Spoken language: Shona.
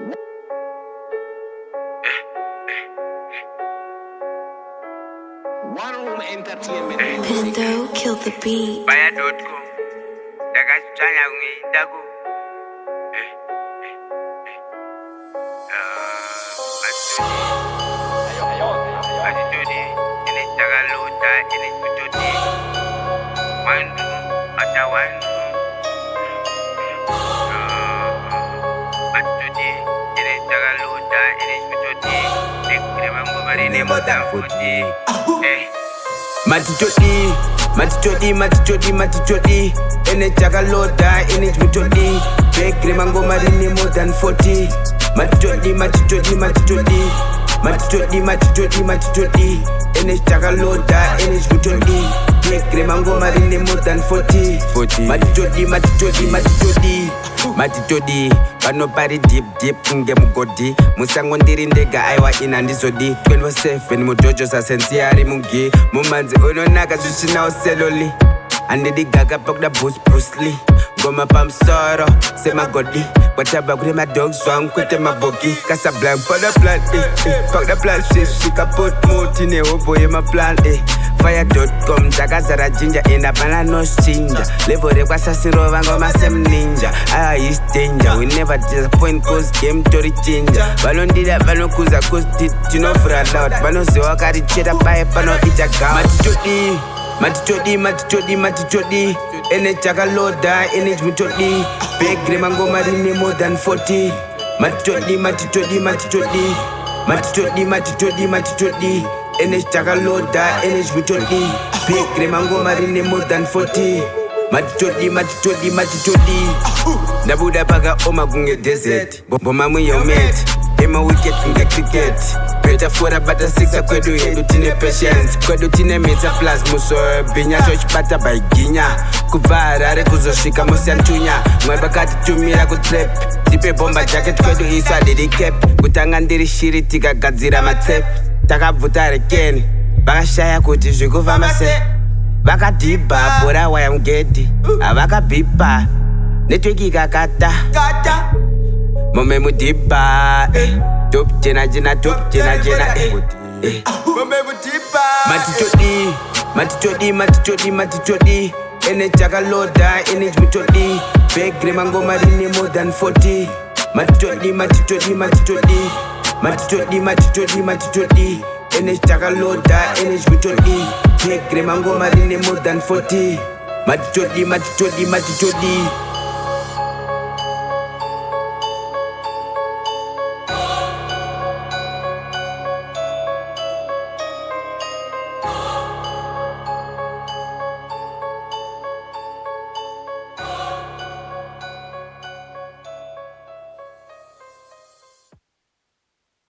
One room entertainment. Pendo kill the beat. Baya.com. Dakachanya ngidako. Atitodi, ini tagaluta, ini tutodi. Wandu, ata wandu. Atitodi, ini tagaluta, ini tutodi. Dekire mangobari ni motamfuti. Matitodi, ene tagaloda, ene mitodi. Bekre mango marini more than 40. Matitodi, ene tagaloda, ene mitodi. Bekre mango marini more than 40. Matitodi, panopari deep nge mugodi. Musango ndiri ndega aiwa ina ndizodi. 24/7 mudojo sasensiari mugi. Mumanzi unonaka zvichina useloli. Andidi gaga pakuda Bruce Lee. Ngoma pamsoro semagodi. Kwataba kure madogs wangu kwete mabogi. Kasa blank pada plan pakuda plan shika pot moti ne oboye ma plan Fire.com takazara jinja enda pana no chinja. Level rekwa sasiro vangoma sem ninja. Is danger, we never disappoint cause game tori chinja. Vanondida vanokuza cause tinofura loud. Vanoziwa kari cheta pae pano ita gama. Matitodi, ene chakaloda, ene mitodi. Begre mangoma rini more than 40. Matitodi, ene chakaloda, ene mitodi. Begre mangoma rini more than 40. Matitodi. Ndabuda paga oma kunge desert. Boma mwiyo mate. Ema wicket kunge cricket. Better for a butter six kwedu yedu tine patience. Kwedu tine meta plus muso binya touch bata by ginya. Kuvara re kuzoshika musi antunya. Mweba kati tumira kutrap. Dipe bomba jacket kwedu iswa didi cap. Kutanga ndiri shiri tika gadzira matep. Takavuta rekeni. Bakashaya kuti zvikufa mase. Vakadiba bora waya mgedi. Avakabipa network ikakata. Mome mudiba top jena Mome mudiba Matitodi, ene chakaloda, ene mitodi. Begre mangoma rini more than 40. Matitodi, ene chakaloda, ene mitodi. Begre mangoma rini more than 40. Matitodi.